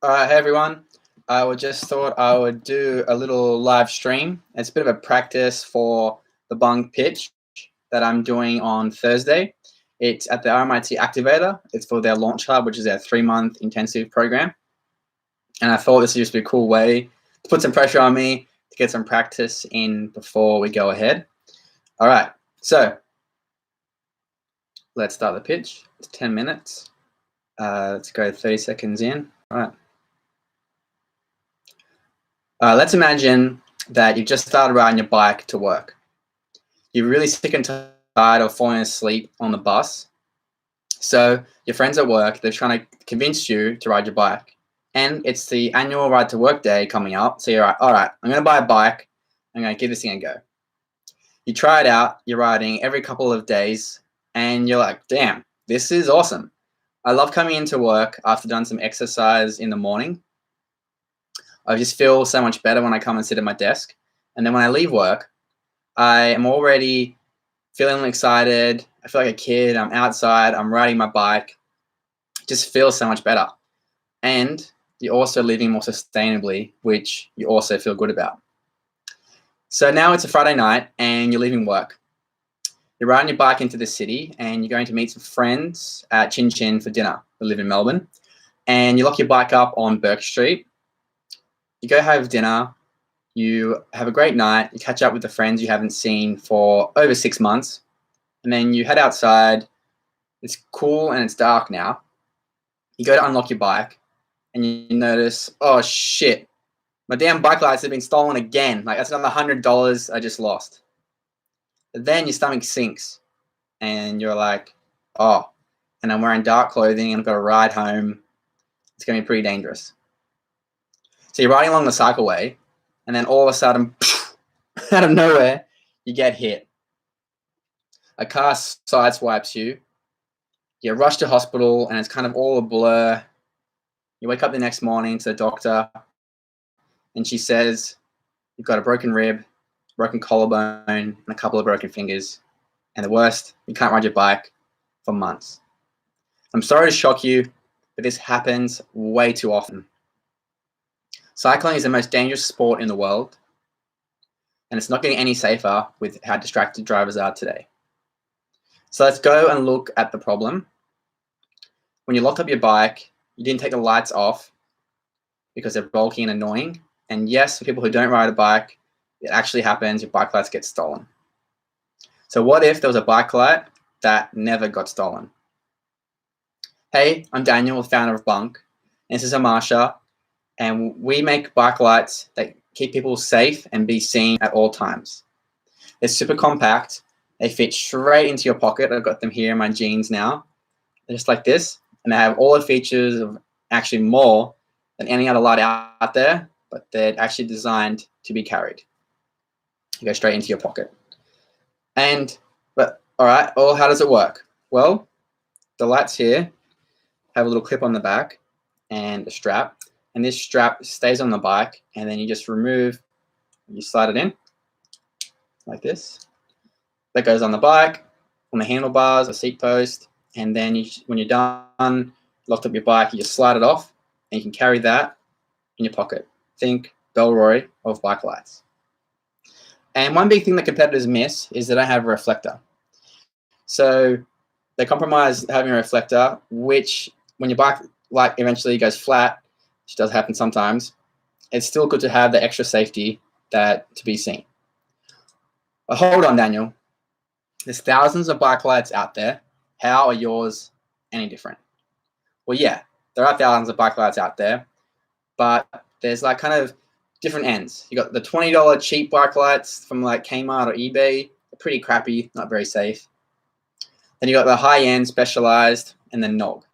All right, hey everyone. I just thought I would do a little live stream. It's a bit of a practice for the bunc pitch that I'm doing on Thursday. It's at the RMIT Activator. It's for their LaunchHUB, which is their 3-month intensive program. And I thought this would just be a cool way to put some pressure on me to get some practice in before we go ahead. All right, so let's start the pitch. It's 10 minutes. Let's go 30 seconds in. All right. Let's imagine that you just started riding your bike to work. You're really sick and tired of falling asleep on the bus. So your friends at work, they're trying to convince you to ride your bike. And it's the annual ride to work day coming up. So you're like, all right, I'm going to buy a bike. I'm going to give this thing a go. You try it out. You're riding every couple of days. And you're like, damn, this is awesome. I love coming into work after done some exercise in the morning. I just feel so much better when I come and sit at my desk. And then when I leave work, I am already feeling excited. I feel like a kid. I'm outside. I'm riding my bike. It just feels so much better. And you're also living more sustainably, which you also feel good about. So now it's a Friday night and you're leaving work. You're riding your bike into the city and you're going to meet some friends at Chin Chin for dinner. We live in Melbourne. And you lock your bike up on Burke Street. You go have dinner, you have a great night, you catch up with the friends you haven't seen for over 6 months, and then you head outside. It's cool and it's dark now. You go to unlock your bike, and you notice, oh shit, my damn bike lights have been stolen again. Like, that's another $100 I just lost. But then your stomach sinks, and you're like, oh, and I'm wearing dark clothing, and I've got to ride home. It's going to be pretty dangerous. So you're riding along the cycleway, and then all of a sudden, out of nowhere, you get hit. A car sideswipes you. You rush to hospital, and it's kind of all a blur. You wake up the next morning to the doctor, and she says, you've got a broken rib, broken collarbone, and a couple of broken fingers. And the worst, you can't ride your bike for months. I'm sorry to shock you, but this happens way too often. Cycling is the most dangerous sport in the world, and it's not getting any safer with how distracted drivers are today. So let's go and look at the problem. When you locked up your bike, you didn't take the lights off because they're bulky and annoying. And yes, for people who don't ride a bike, it actually happens, your bike lights get stolen. So what if there was a bike light that never got stolen? Hey, I'm Daniel, the founder of bunc, and this is Amasha. And we make bike lights that keep people safe and be seen at all times. They're super compact. They fit straight into your pocket. I've got them here in my jeans now. They're just like this. And they have all the features of actually more than any other light out there, but they're actually designed to be carried. You go straight into your pocket. All right, well, how does it work? Well, the lights here have a little clip on the back and a strap. And this strap stays on the bike, and then you just remove, you slide it in like this. That goes on the bike, on the handlebars, a seat post, and then when you're done, locked up your bike, you just slide it off, and you can carry that in your pocket. Think Bellroy of bike lights. And one big thing that competitors miss is they don't have a reflector. So they compromise having a reflector, which when your bike light eventually goes flat, which does happen sometimes, it's still good to have the extra safety to be seen. But hold on, Daniel. There's thousands of bike lights out there. How are yours any different? Well, yeah, there are thousands of bike lights out there, but there's like kind of different ends. You got the $20 cheap bike lights from like Kmart or eBay. They're pretty crappy, not very safe. Then you got the high-end specialized and then Nog.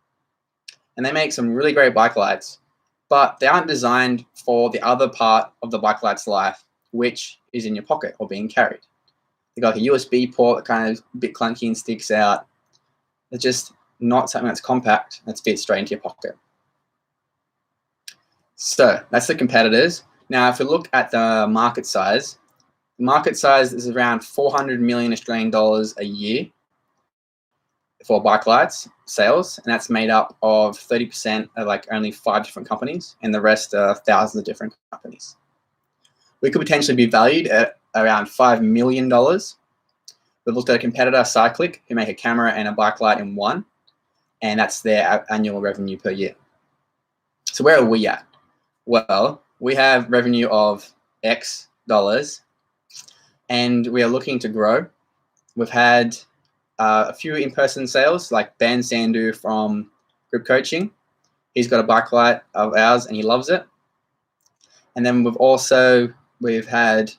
And they make some really great bike lights, but they aren't designed for the other part of the bike light's life, which is in your pocket or being carried. They got like a USB port that kind of a bit clunky and sticks out. It's just not something that's compact that fits straight into your pocket. So that's the competitors. Now, if we look at the market size is around 400 million Australian dollars a year. for bike lights sales, and that's made up of 30% of like only 5 different companies, and the rest are thousands of different companies. We could potentially be valued at around $5 million. We've looked at a competitor, Cyclic, who make a camera and a bike light in one, and that's their annual revenue per year. So where are we at? Well, we have revenue of X dollars, and we are looking to grow. We've had a few in-person sales, like Ben Sandu from Group Coaching. He's got a bike light of ours, and he loves it. And then we've had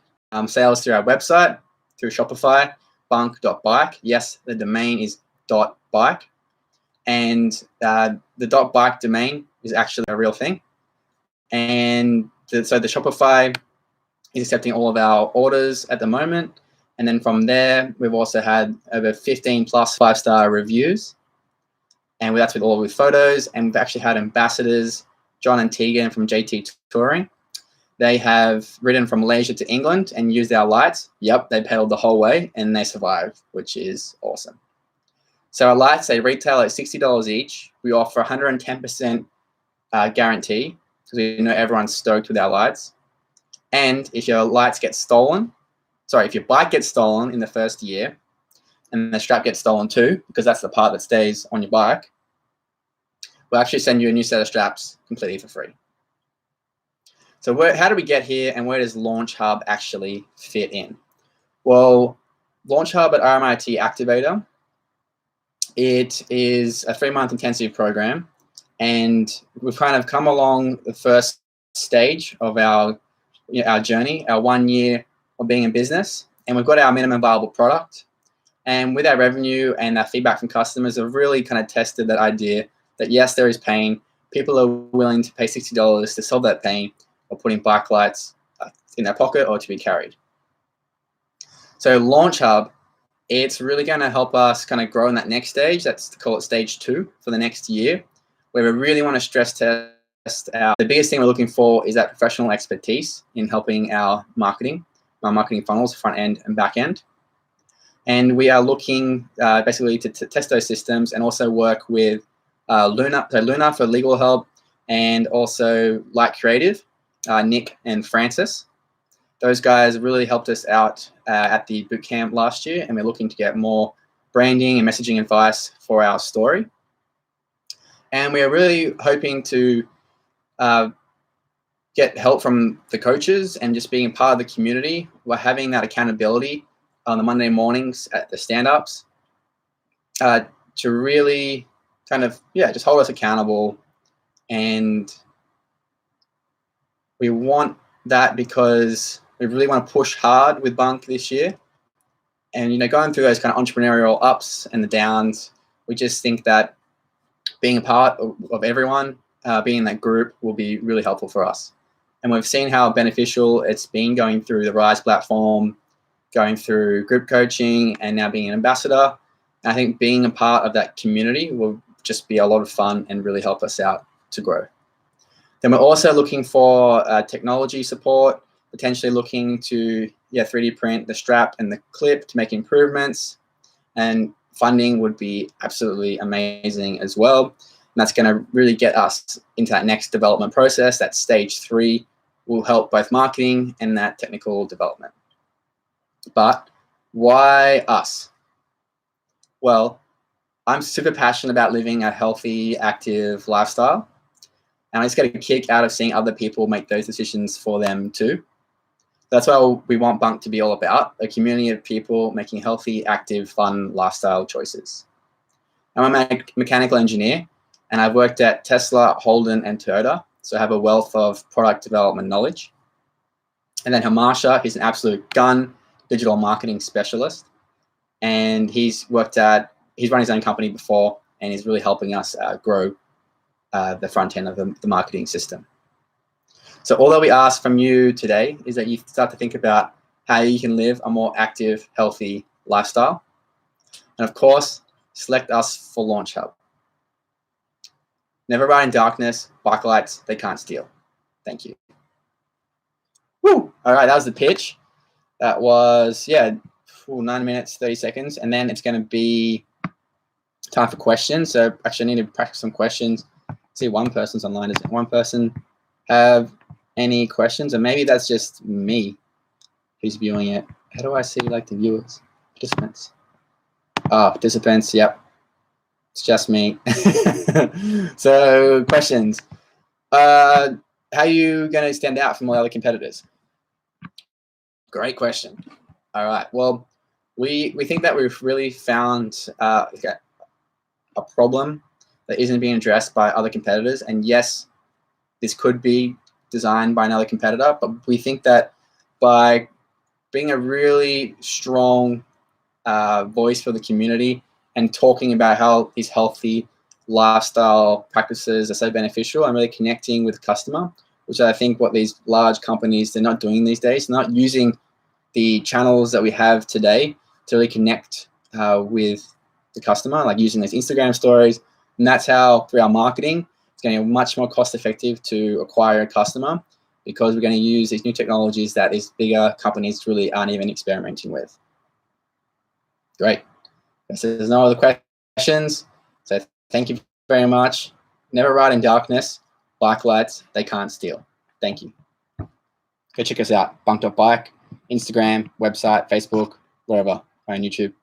sales through our website, through Shopify, bunc.bike. Yes, the domain is .bike. And the .bike domain is actually a real thing. And so the Shopify is accepting all of our orders at the moment. And then from there, we've also had over 15 plus 5-star reviews. And that's with photos. And we've actually had ambassadors, John and Tegan from JT Touring. They have ridden from Malaysia to England and used our lights. Yep, they pedaled the whole way and they survived, which is awesome. So our lights, they retail at $60 each. We offer 110% guarantee, because we know everyone's stoked with our lights. And if your lights get stolen, if your bike gets stolen in the first year, and the strap gets stolen too, because that's the part that stays on your bike, we'll actually send you a new set of straps completely for free. So how do we get here, and where does LaunchHUB actually fit in? Well, LaunchHUB at RMIT Activator, it is a 3-month intensive program, and we've kind of come along the first stage of our journey, our 1 year of being in business, and we've got our minimum viable product. And with our revenue and our feedback from customers, have really kind of tested that idea that yes, there is pain. People are willing to pay $60 to solve that pain, or putting bike lights in their pocket or to be carried. So LaunchHUB, it's really going to help us kind of grow in that next stage. That's call it stage 2 for the next year, where we really want to stress test out. The biggest thing we're looking for is that professional expertise in helping our marketing funnels, front end and back end. And we are looking basically to test those systems and also work with Luna for legal help, and also Light Creative, Nick and Francis. Those guys really helped us out at the bootcamp last year, and we're looking to get more branding and messaging advice for our story. And we are really hoping to get help from the coaches and just being a part of the community. We're having that accountability on the Monday mornings at the stand-ups to really kind of, just hold us accountable. And we want that because we really want to push hard with Bunc this year. And, going through those kind of entrepreneurial ups and the downs, we just think that being a part of everyone, being in that group, will be really helpful for us. And we've seen how beneficial it's been going through the Rise platform, going through group coaching, and now being an ambassador. And I think being a part of that community will just be a lot of fun and really help us out to grow. Then we're also looking for technology support, potentially looking to 3D print the strap and the clip to make improvements. And funding would be absolutely amazing as well. And that's going to really get us into that next development process. That stage 3 will help both marketing and that technical development. But why us? Well, I'm super passionate about living a healthy, active lifestyle. And I just get a kick out of seeing other people make those decisions for them too. That's what we want Bunc to be all about, a community of people making healthy, active, fun lifestyle choices. I'm a mechanical engineer, and I've worked at Tesla, Holden, and Toyota, so I have a wealth of product development knowledge. And then Hamasha, he's an absolute gun digital marketing specialist, and he's run his own company before, and he's really helping us grow the front end of the marketing system. So all that we ask from you today is that you start to think about how you can live a more active, healthy lifestyle. And of course, select us for LaunchHUB. Never ride in darkness, bike lights, they can't steal. Thank you. Woo! All right, that was the pitch. That was, 9 minutes, 30 seconds. And then it's going to be time for questions. So actually I need to practice some questions. See, one person's online. Does one person have any questions? Or maybe that's just me who's viewing it. How do I see like the viewers? Participants. Oh, participants, yep. It's just me. So questions. How are you going to stand out from all the other competitors? Great question. All right. Well, we think that we've really found a problem that isn't being addressed by other competitors. And yes, this could be designed by another competitor, but we think that by being a really strong voice for the community and talking about how these healthy lifestyle practices are so beneficial and really connecting with the customer, which I think what these large companies, they're not doing these days. They're not using the channels that we have today to really connect with the customer, like using these Instagram stories. And that's how, through our marketing, it's going to be much more cost effective to acquire a customer, because we're going to use these new technologies that these bigger companies really aren't even experimenting with. Great. So there's no other questions. So thank you very much. Never ride in darkness. Bike lights, they can't steal. Thank you. Go check us out, bunc.bike, Instagram, website, Facebook, wherever, or on YouTube.